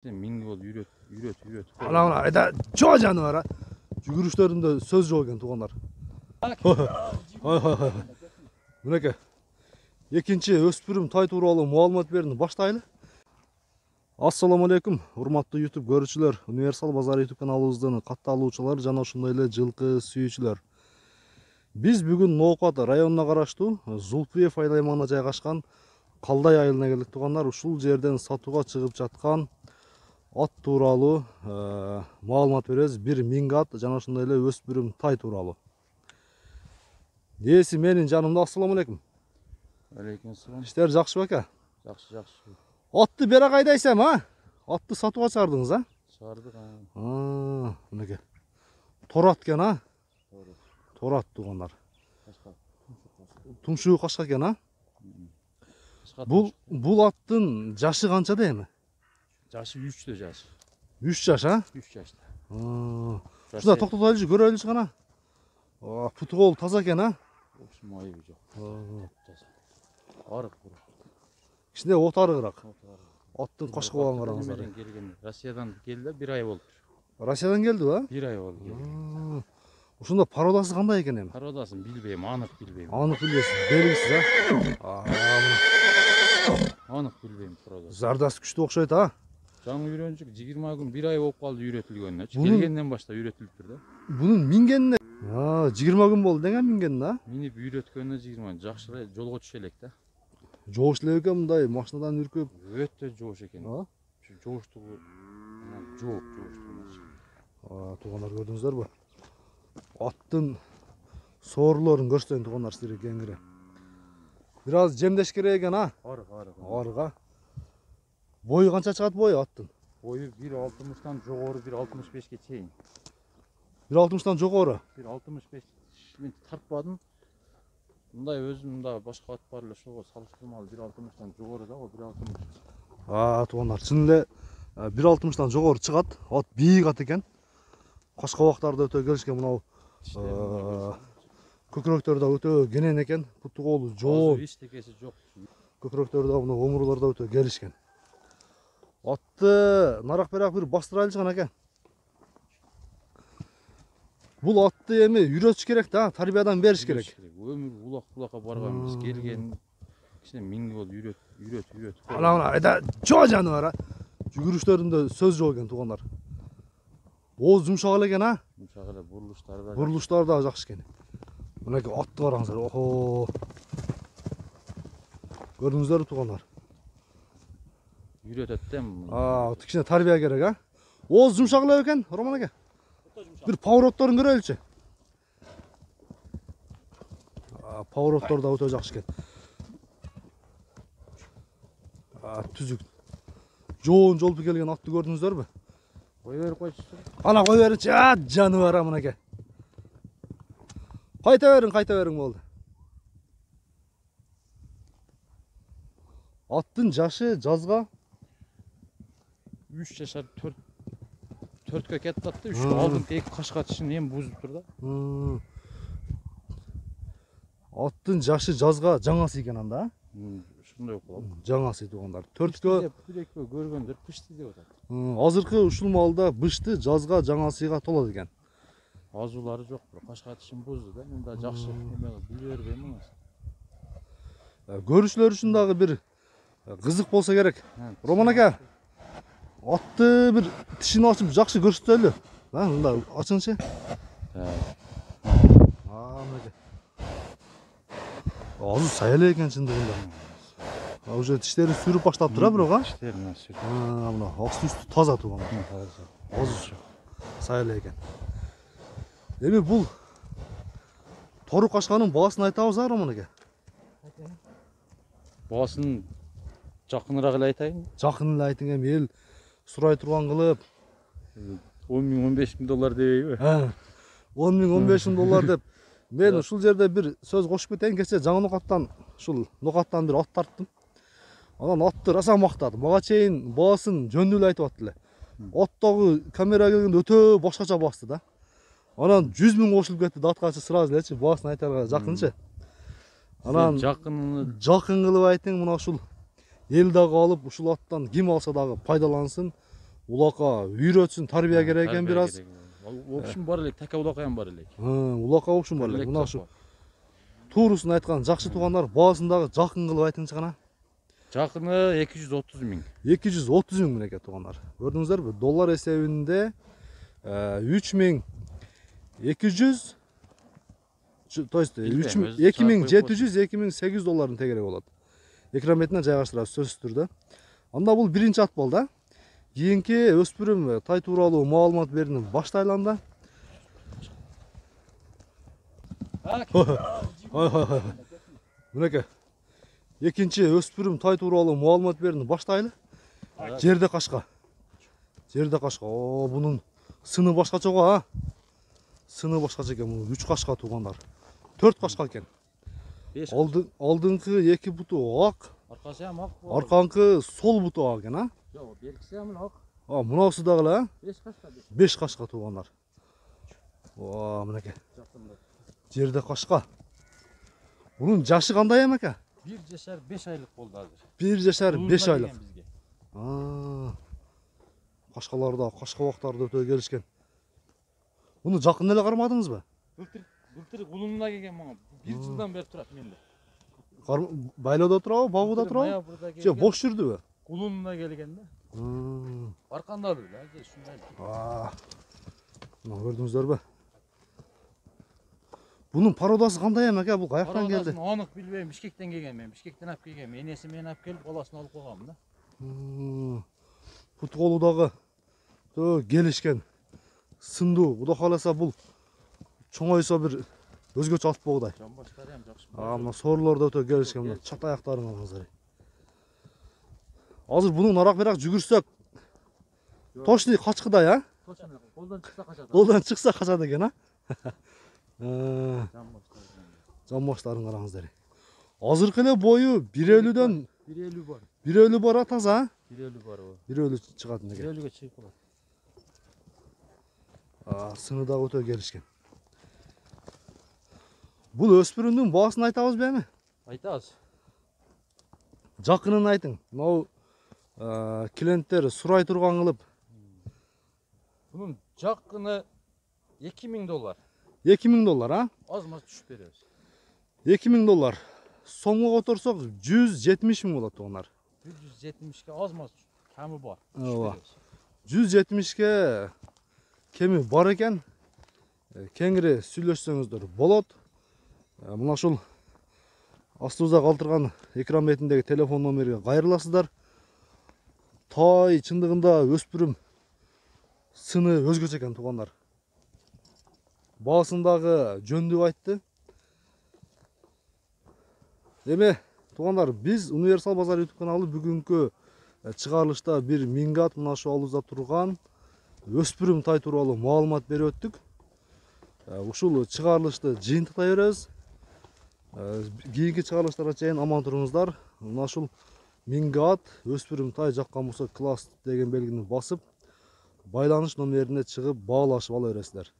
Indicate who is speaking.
Speaker 1: Mingi ol yürüt.
Speaker 2: Ana ayda çoğu canı var ha. Yürüyüşlerinde söz yok ekan tuğanlar. Мінекей. Екінші өспірім тай туралы мағлұмат берді. Баштайлы. Ассаламу алейкум, урматтуу YouTube көрүүчүлөр. Универсал базар YouTube каналыбыздын катталуучулар жана ошондой эле жылкы сүйүүчүлөр. Биз бүгүн Ноокат районуна караштуу Зулпиев айлаймагына жайгашкан Калдай айылына келдик тугандар. Ушул жерден сатууга чыгып жаткан ат тууралуу маалымат беребиз. Бир минги ат жана ошондой эле өспүрүм тай тууралуу. Дээси менин жанымда. Ассаламу алейкум.
Speaker 1: Алейкум ассалам.
Speaker 2: Иштер жакшы беке?
Speaker 1: Жакшы.
Speaker 2: Атты бері қайдайсам, а? Атты сатуға чыгардыңыз, а?
Speaker 1: Чыгардык.
Speaker 2: Мінекей. Торат кен, а? Торат туғандар. Тумшуы қашқа кен, а? Бұл аттың жашы қанша деймі?
Speaker 1: Жашы 3-тө жашы.
Speaker 2: 3 жаш, а?
Speaker 1: 3 жашта.
Speaker 2: Шуда тоқтатайлы, көрөйлүші ғана. Пұты қол таза кен, а?
Speaker 1: Окшым айыбы жоқ. Арық бұр.
Speaker 2: Кішінде от арығырақ. Аттың қашқа болған қараңыздар.
Speaker 1: Россиядан келді, 1 ай болды.
Speaker 2: Россиядан келді, ба?
Speaker 1: 1 ай болды.
Speaker 2: Ошонда пародасы қандай екен ем?
Speaker 1: Пародасын билбейм, анық билбейм.
Speaker 2: Анық билбейсіз, белгісіз, а?
Speaker 1: Анық билбейм пародасын.
Speaker 2: Зардасы күшті оқшайды, а?
Speaker 1: Жаңы үйреншік 20 күн 1 ай болып қалды үйретілгеніне. Келгеннен башта үйретіліп тұрды.
Speaker 2: Бұның мингеніне 20 күн болды деген мингеніне, а?
Speaker 1: Минип үйреткеніне 20 жақшылай жолға түшелек та.
Speaker 2: Жоғыш екен мұндай машинадан үркеп.
Speaker 1: Өтті жоғыш екен. Жоғыштығы жоқ.
Speaker 2: Туғандар көрдіңіздер ба? Аттың сорларын көрсетейін туғандар сіздерге кеңгіре. Biraz жемдеш керек екен, а? Арыға. Бойы қанша шығады бойы аттың?
Speaker 1: Бойы 1.60-тан жоғары 1.65-ке чейін.
Speaker 2: 1.60-тан жоғары?
Speaker 1: 1.65 мен тартпадым. Мындай өзім мында башқа ат бар эле ошого салыштырмалуу 1.60-тан жогору да, 1.60.
Speaker 2: Туғандар, чын эле 1.60-тан жогору чыгат. Ат бийик ат экен. Кашка убактарда өтө келишкен мынау көкүрөктөрдө өтө кенен экен. Путу колу жоон.
Speaker 1: Эчтекеси жок.
Speaker 2: Көкүрөктөрдө мына омурларда өтө келишкен. Атты нарак-берак бир бастырайлы чыган экен. Бул атты эми үйрөтүш керек да, тарбиядан бериш керек.
Speaker 1: Өмүр улакка барганбыз, келген кичине минги бол үйрөт.
Speaker 2: Ана айда жоо жаны бар, а? Жүгүрүштөрүндө сөз жок экен тугандар. Ооз жумшак эле экен, а?
Speaker 1: Жумшак эле, бурулуштары да.
Speaker 2: Бурулуштары да жакшы экен. Мынакей атты караңыздар. Охо. Көрдүңүздөрбү тугандар?
Speaker 1: Үйрөтөт да.
Speaker 2: Кичине тарбия керек, а? Ооз жумшак эле экен, Роман аке. Bir поворотторун көрөлүчү. Повороттор да өтө жакшы экен. Түзүк. Жоон жолпу келген атты көрдүңүздөрбү?
Speaker 1: Кой берип койчу.
Speaker 2: Ана кой беричи, жаны бар амынаке. Кайта бериң болду. Аттын жашы жазга
Speaker 1: 3 жашар 4-кө кетип атты. 3 алдыңкы 2 кашка тишин эми бузуп тур да.
Speaker 2: Аттын жашы жазга жаңасы экен анда.
Speaker 1: Ушундай болуп калат.
Speaker 2: Жаңасы тугандар. 4-кө
Speaker 1: көргөндөр пышты деп атат.
Speaker 2: Азыркы ушул маалда бышты жазга жаңасыга толот экен.
Speaker 1: Азуулары жок, кашка тишин бузду да. Мен да жакшы эме биле бербейм аны.
Speaker 2: Көрүүчүлөр үчүн дагы бир кызык болсо керек. Роман ака, атты бир тишин ачып жакшы көрсөтөлү. Мында ачыңчы. Азыр сай эле экен чындыгында. Уже тиштерин сүрүп баштап тура бирок, а?
Speaker 1: Тиштерин сүрүп.
Speaker 2: Мына аксы үстү таза туган. Азыр сай эле экен. Эми бул тору кашканын баасын айтабыз, а, Роман ака?
Speaker 1: Баасын жакыныраак эле айтайын.
Speaker 2: Жакын эле айтың, эми эл сурай турган кылып
Speaker 1: 10.000-15.000 доллар дебейби?
Speaker 2: 10.000-15.000 доллар деп. Мен ушул жерде бир сөз кошуп кетейин. Кече жаңы Ноокаттан бир ат тарттым. Анан атты раса мактадым. Мага чейин баасын жөндүү эле айтып аттылы. Аттагы камера келгенде өтө башкача басты да. Анан 100.000 кошулуп кетти да, аткачы сразу элечи баасын айтарга жакынчы. Анан жакын кылып айтың, мына ушул эл дагы алып ушул аттан ким алса дагы пайдалансын. улака үйрөтсүн, тарбия керек экен бир аз.
Speaker 1: В общем бар элек, така улакаян бар элек.
Speaker 2: Улака болчун бар элек. Мына ушу туурусун айткан жакшы туугандар, баасын дагы жакын кылып айтыңызчы кана.
Speaker 1: Жакыны 230 000.
Speaker 2: 230 000 мынеке туугандар. Көрдүңүздөрбү? Доллар эсебинде 3200, то есть 2700, 2800 долларын тегерек болот. Экран бетине жайгаштырабыз сөзсүз түрдө. Анда бул биринчи ат болду. Кийинки өспүрүм тай тууралуу маалымат берүүнү баштайлы анда. Мынеке. Экинчи өспүрүм тай тууралуу маалымат берүүнү баштайлы. Жерде кашка. О, бунун сыны башкача го, а? Сыны башкача экен, бул 3 кашка туугандар. 4 кашка экен. Алдыңкы 2 буту ак,
Speaker 1: Аркасы ham ак.
Speaker 2: аркаңкы сол буту ак экен, а?
Speaker 1: Жок, белгиси ham ак.
Speaker 2: Мунасы дагы эле,
Speaker 1: 5 кашка.
Speaker 2: 5 кашка туугандар. Мынеке. Жерде кашка. Бунун жашы кандай эмеке?
Speaker 1: 1 жашар 5 айлык болду азыр.
Speaker 2: 1 жашар 5 айлык.
Speaker 1: Бизге.
Speaker 2: Кашкаларда, кашкабактар да өтө келишкен. Муну жакын эле кармадыңызбы?
Speaker 1: Былтыр кулунуна келген мага. 1 жылдан бери турат менде.
Speaker 2: Байлоодо турабы, багууда турабы? Же бош жүрдүбү?
Speaker 1: Кулунуна келген да. Арканда эле, азыр ушундай.
Speaker 2: Мына көрдүңүздөрбү? Бунун пародасы кандай эмеке? Бул каяктан келди?
Speaker 1: Пародасын анык билбейм, Бишкектен келген мен. Бишкектен алып келген. Энеси менен алып келип, баласын алып койгам да.
Speaker 2: Пут колу дагы келишкен. Сындуу. Кудай кааласа бул чоңойсо бир өзгөчө ат богдай.
Speaker 1: Жамбаштары ham жакшы.
Speaker 2: Мына сорлор да өтө келишкен. Мына чат аяктарын алыңыздар. Азыр бунун арак-берак жүгүрсөк точный качкыдай, а?
Speaker 1: Точно. Колдон чыкса качат.
Speaker 2: Колдон чыкса качат экен, а? Жамбаштарын караңыздар. Азыркы эле бою 1.50дөн
Speaker 1: 1.50 бар.
Speaker 2: 1.50 бар, таза, а?
Speaker 1: 1.50 бар оо.
Speaker 2: 1.50 чыгат экен.
Speaker 1: 1.50ге чыгып калат.
Speaker 2: Сыны дагы өтө келишкен. Бул өспүрүмдүн баасын айтабызбы эми?
Speaker 1: Айтабыз.
Speaker 2: Жакынын айтың. Могу клиенттер сурай турган кылып.
Speaker 1: Bunun жакыны 2000 доллар.
Speaker 2: 2000 доллар, а?
Speaker 1: Аз-маз түшүп беребиз.
Speaker 2: 2000 доллар. Сомго которсок 170 000 болот туугандар.
Speaker 1: 170ке аз-маз кеми бар.
Speaker 2: 170ке кеми бар экен. Кеңири сүйлөшсөңүздөр болот. Мына ушул астыбызда калтырган экран бетиндеги телефон номерге кайрыласыздар. Тай чындыгында өспүрүм сыны өзгөчө экен туугандар. Баасын дагы жөндүп айтты. Эми туугандар, биз Универсал Базар YouTube каналы бүгүнкү чыгарылышта бир мингат мына ушул алдыбызда турган өспүрүм тай тууралуу маалымат берип өттүк. Ушул чыгарылышты жыйынтыктай беребиз. Кийинки чыгарылыштарга чейин аман туруңуздар. Мына ушул мингат өспүрүм тай жаккан болсо класс деген белгини басып, байланыш номерине чыгып баалашып ала бересиздер.